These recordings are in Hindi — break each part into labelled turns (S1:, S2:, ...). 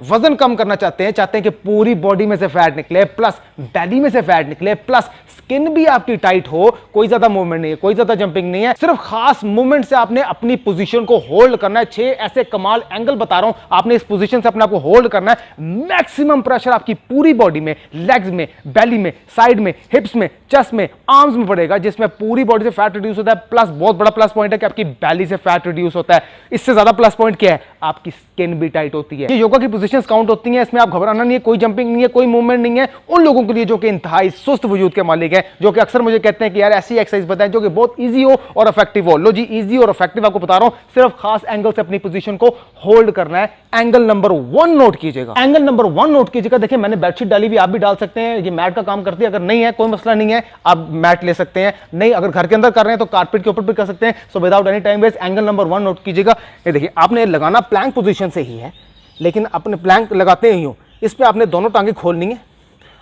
S1: वजन कम करना चाहते हैं कि पूरी बॉडी में से फैट निकले, प्लस बेली में से फैट निकले, प्लस स्किन भी आपकी टाइट हो, कोई ज्यादा मूवमेंट नहीं है, कोई ज्यादा जंपिंग नहीं है, सिर्फ खास मूवमेंट से आपने अपनी पोजीशन को होल्ड करना है। 6 ऐसे कमाल एंगल बता रहा हूं, आपने इस पोजीशन से अपने आप को होल्ड करना है। मैक्सिमम प्रेशर आपकी पूरी बॉडी में, लेग्स में, बेली में, साइड में, हिप्स में, चेस्ट में, आर्म्स में पड़ेगा, जिसमें पूरी बॉडी से फैट रिड्यूस होता है। प्लस बहुत बड़ा प्लस पॉइंट है कि आपकी बेली से फैट रिड्यूस होता है। इससे ज्यादा प्लस पॉइंट क्या है, आपकी स्किन भी टाइट होती है। ये योगा की पोजीशंस काउंट होती हैं, इसमें आप घबराना नहीं है, कोई जंपिंग नहीं है, कोई मूवमेंट नहीं है। उन लोगों के लिए जो कि इंतहाई सुस्त वजूद के मालिक है, जो कि अक्सर मुझे कहते हैं कि यार ऐसी एक्सरसाइज बताएं जो कि बहुत इजी हो और इफेक्टिव हो। लो जी, इजी और इफेक्टिव आपको बता रहा हूं, सिर्फ खास एंगल से अपनी पोजीशन को होल्ड करना है। एंगल नंबर 1 नोट कीजिएगा, एंगल नंबर 1 नोट कीजिएगा। देखिए मैंने बेडशीट डाली हुई, आप भी डाल सकते हैं, ये मैट का काम करती है। अगर नहीं है कोई मसला नहीं है, आप मैट ले सकते हैं। नहीं, अगर घर के अंदर कर रहे हैं तो कारपेट के ऊपर भी कर सकते हैं। So without any time waste angle number 1 note कीजिएगा। ये देखिए, आपने लगाना प्लैंक पोजीशन से ही है, लेकिन अपने प्लैंक लगाते ही हो, इस पे आपने दोनों टांगे खोलनी है,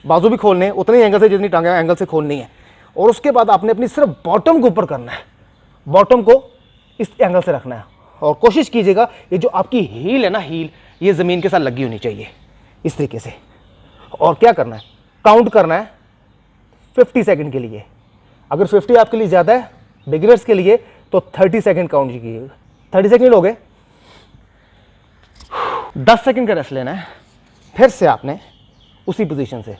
S1: बाजू भी खोलने हैं उतने ही एंगल से जितनी टांगे एंगल से खोलनी है। और उसके बाद आपने अपनी सिर्फ बॉटम को ऊपर करना है, बॉटम को इस एंगल से रखना है। और कोशिश कीजिएगा ये जो आपकी हील है ना, हील ये जमीन के साथ लगी होनी चाहिए इस तरीके से। और क्या करना है, काउंट करना है 50 सेकंड के लिए। अगर 50 आपके लिए ज्यादा है बिगिनर्स के लिए तो 30 सेकंड काउंट कीजिएगा। 30 सेकंड हो गए, 10 सेकंड का रेस्ट लेना है, फिर से आपने उसी पोजीशन से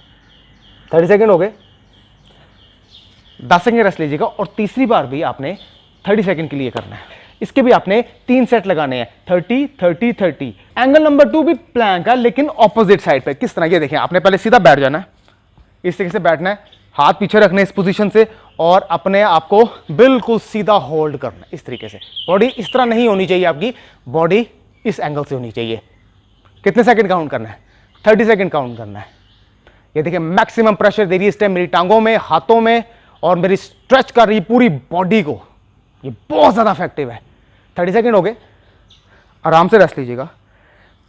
S1: 30 सेकंड हो गए, 10 सेकंड रेस्ट लीजिएगा। और तीसरी बार भी आपने 30 सेकंड के लिए करना है। इसके भी आपने 3 सेट लगाने हैं, 30 30 30। एंगल नंबर 2 भी प्लैंक है, लेकिन ऑपोजिट साइड पे। किस तरह, ये देखें, आपने पहले सीधा बैठ जाना है, इस तरीके से बैठना है, हाथ पीछे रखने इस पोजीशन से, और अपने आप को बिल्कुल सीधा होल्ड करना है इस तरीके से। बॉडी इस तरह नहीं होनी चाहिए, आपकी बॉडी इस एंगल से होनी चाहिए। कितने सेकंड काउंट करना है, 30 सेकंड काउंट करना है। ये देखिए, मैक्सिमम प्रेशर दे रही है इस टाइम मेरी टांगों में, हाथों में, और मेरी स्ट्रेच कर रही है पूरी बॉडी को। ये बहुत ज्यादा इफेक्टिव है। 30 सेकंड हो गए, आराम से रेस्ट लीजिएगा।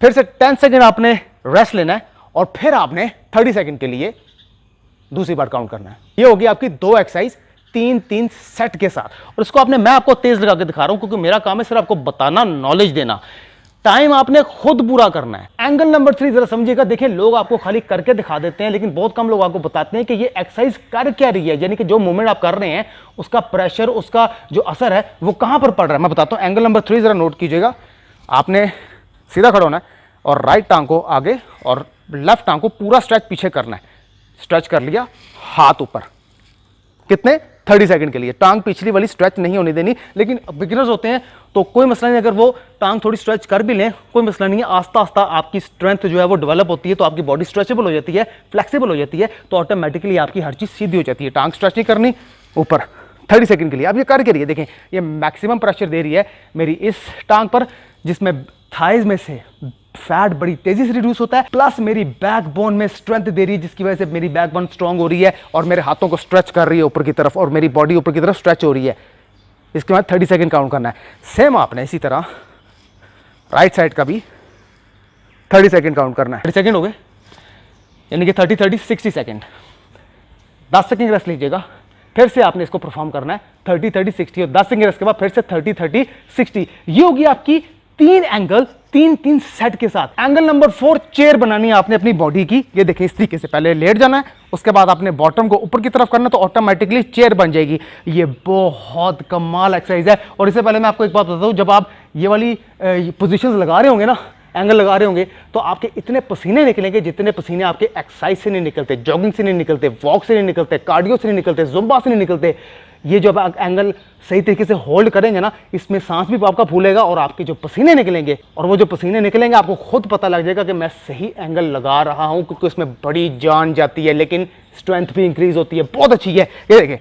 S1: फिर से 10 सेकंड आपने रेस्ट लेना है, और फिर आपने 30 सेकंड के लिए दूसरी बार काउंट करना है। ये होगी आपकी 2 एक्सरसाइज 3-3 सेट के साथ। और इसको आपने, मैं आपको तेज लगा के दिखा रहा हूं क्योंकि मेरा काम है सिर्फ आपको बताना, नॉलेज देना। टाइम आपने खुद पूरा करना है। एंगल नंबर 3 जरा समझिएगा। देखिए, लोग आपको खाली करके दिखा देते हैं, लेकिन बहुत कम लोग आपको बताते हैं कि ये एक्सरसाइज कर क्या रही है, यानी कि जो मूवमेंट आप कर रहे हैं उसका प्रेशर, उसका जो असर है वो कहां पर पड़ रहा है। मैं बताता हूं। एंगल नंबर 3 जरा नोट कीजिएगा। आपने सीधा खड़ा होना है और राइट टांग को आगे और लेफ्ट टांग को पूरा स्ट्रेच पीछे करना है। स्ट्रेच कर लिया, हाथ ऊपर, कितने, 30 सेकंड के लिए। टांग पिछली वाली स्ट्रेच नहीं होने देनी, लेकिन बिगिनर्स होते हैं तो कोई मसला नहीं, अगर वो टांग थोड़ी स्ट्रेच कर भी लें कोई मसला नहीं है। आस्ता आस्ता आपकी स्ट्रेंथ जो है वो डेवलप होती है, तो आपकी बॉडी स्ट्रेचेबल हो जाती है, फ्लेक्सिबल हो जाती है, तो ऑटोमेटिकली आपकी हर चीज सीधी हो जाती है। टांग स्ट्रेच नहीं करनी, ऊपर 30 सेकंड के लिए। अब ये करके रहिए, देखें ये मैक्सिमम प्रेशर दे रही है मेरी इस टांग पर, जिसमें थाइज में से फैट बड़ी तेजी से रिड्यूस होता है, प्लस मेरी बैकबोन में स्ट्रेंथ दे रही है, जिसकी वजह से मेरी बैकबोन स्ट्रांग हो रही है, और मेरे हाथों को स्ट्रेच कर रही है ऊपर की तरफ, और मेरी बॉडी ऊपर की तरफ स्ट्रेच हो रही है। इसके बाद 30 सेकंड काउंट करना है। सेम आपने इसी तरह राइट साइड का भी 30 सेकंड काउंट करना है। 30 सेकंड हो गए, यानी कि 30 30 60 सेकंड। 10 सेकंड रेस्ट लीजिएगा, फिर से आपने इसको परफॉर्म करना है 30 30 60, और 10 सेकंड रेस्ट के बाद फिर से 30 30 60। ये होगी आपकी 3 एंगल 3-3 सेट के साथ। एंगल नंबर 4 चेयर बनानी है आपने अपनी बॉडी की। ये देखिए, इस तरीके से पहले लेट जाना है, उसके बाद आपने बॉटम को ऊपर की तरफ करना, तो ऑटोमेटिकली चेयर बन जाएगी। ये बहुत कमाल एक्सरसाइज है। और इससे पहले मैं आपको एक बात बताता हूं, जब आप ये वाली पोजीशंस लगा रहे होंगे ना, एंगल लगा रहे होंगे, तो आपके इतने पसीने निकलेंगे जितने पसीने आपके एक्सरसाइज से नहीं निकलते, जॉगिंग से नहीं निकलते, वॉक से नहीं निकलते, कार्डियो से नहीं निकलते, जुम्बा से नहीं निकलते। ये जब आप एंगल सही तरीके से होल्ड करेंगे ना, इसमें सांस भी आपका फूलेगा, और आपके जो पसीने निकलेंगे, और वो जो पसीने निकलेंगे आपको खुद पता लग जाएगा कि मैं सही एंगल लगा रहा हूं, क्योंकि उसमें बड़ी जान जाती है, लेकिन स्ट्रेंथ भी इंक्रीज होती है। बहुत अच्छी है। ये देखिए,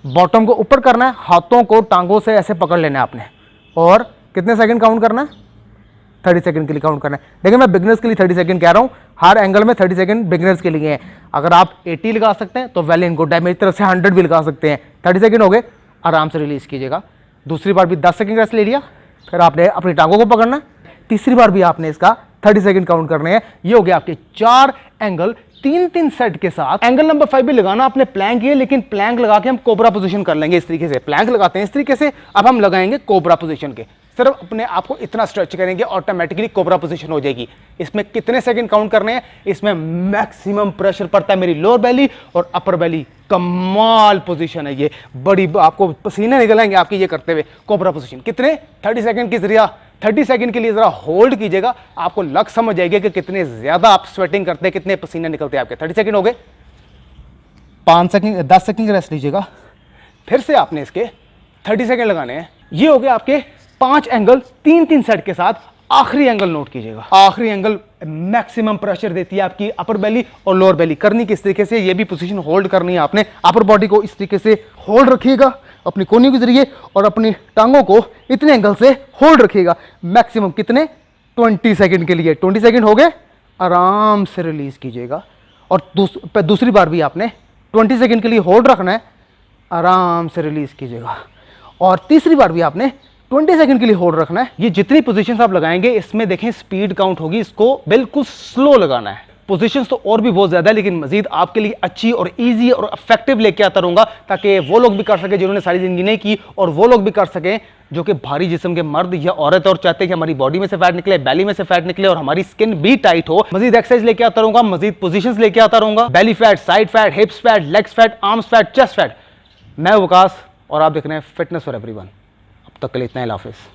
S1: बॉटम को ऊपर करना है, हाथों को टांगों से ऐसे पकड़ लेना है आपने, और कितने सेकंड काउंट करना है, 30 सेकंड के लिए काउंट करना है। देखिए, मैं बिगिनर्स के लिए 30 सेकंड कह रहा हूं, हर एंगल में 30 सेकंड बिगिनर्स के लिए है। अगर आप 80 लगा सकते हैं तो वेल एंड गुड है, मेरी तरफ से 100 भी लगा सकते हैं। 30 सेकंड हो गए, आराम से रिलीज कीजिएगा। दूसरी बार भी 10 सेकंड रेस्ट ले लिया, फिर आपने अपनी टांगों को पकड़ना। तीसरी बार भी आपने इसका 30 सेकंड काउंट करने हैं। ये हो गया आपके 4 एंगल 3-3 सेट के साथ। एंगल नंबर 5 भी लगाना आपने प्लैंक ही है, लेकिन प्लैंक लगा के हम कोबरा पोजीशन कर लेंगे। इस तरीके से प्लैंक लगाते हैं इस तरीके से, अब हम लगाएंगे कोबरा पोजीशन के। सिर्फ अपने आप को इतना स्ट्रेच करेंगे, ऑटोमेटिकली कोबरा पोजीशन हो जाएगी। इसमें कितने सेकंड काउंट करने हैं? इसमें मैक्सिमम प्रेशर पड़ता है मेरी लोअर बेली और अपर बेली। कमाल पोजीशन है ये, बड़ी आपको पसीने निकलेंगे आपके ये करते हुए। कोबरा पोजीशन कितने? 30 सेकंड की जरिया 30 सेकंड के लिए जरा होल्ड कीजिएगा, आपको लग समझ जाएगी कि कितने ज्यादा आप स्वेटिंग करते हैं, कितने पसीने निकलते हैं आपके। 30 सेकंड हो गए। 5 सेकंड 10 सेकंड रेस्ट लीजिएगा, फिर से आपने इसके 30 सेकंड लगाने हैं। ये हो गए आपके 5 एंगल 3-3 सेट के साथ। आखिरी एंगल नोट कीजिएगा, आखिरी एंगल मैक्सिमम प्रेशर देती है आपकी अपर बेली और लोअर बेली। करनी किस तरीके से? ये भी पोजीशन होल्ड करनी है आपने। अपर बॉडी को इस तरीके से होल्ड रखिएगा अपनी कोहनी के जरिए और अपनी टांगों को इतने एंगल से होल्ड रखिएगा। मैक्सिमम कितने? 20 सेकंड के लिए। 20 सेकंड हो गए, आराम से रिलीज कीजिएगा। और दूसरी बार भी आपने 20 सेकंड के लिए होल्ड रखना है, आराम से रिलीज कीजिएगा। और तीसरी बार भी आपने 20 सेकंड के लिए होल्ड रखना है। ये जितनी पोजीशंस आप लगाएंगे इसमें देखें स्पीड काउंट होगी, इसको बिल्कुल स्लो लगाना है। पोजीशंस तो और भी बहुत ज्यादा है, लेकिन मजीद आपके लिए अच्छी और इजी और इफेक्टिव लेके आता रहूंगा, ताकि वो लोग भी कर सके जिन्होंने सारी जिंदगी नहीं की, और वो लोग भी कर सकें जो कि भारी जिस्म के मर्द या औरत और चाहते हैं कि हमारी बॉडी में से फैट निकले, बेली में से फैट निकले और हमारी स्किन भी टाइट हो। मजीद एक्सरसाइज लेके आता रहूंगा, मजीद पोजीशंस लेके आता रहूंगा। Belly fat, side fat, हिप्स fat, legs fat, arms fat, chest fat. मैं वकास और आप देख रहे हैं फिटनेस फॉर एवरीवन। अब तक के लिए इतना ही, हाफिज़।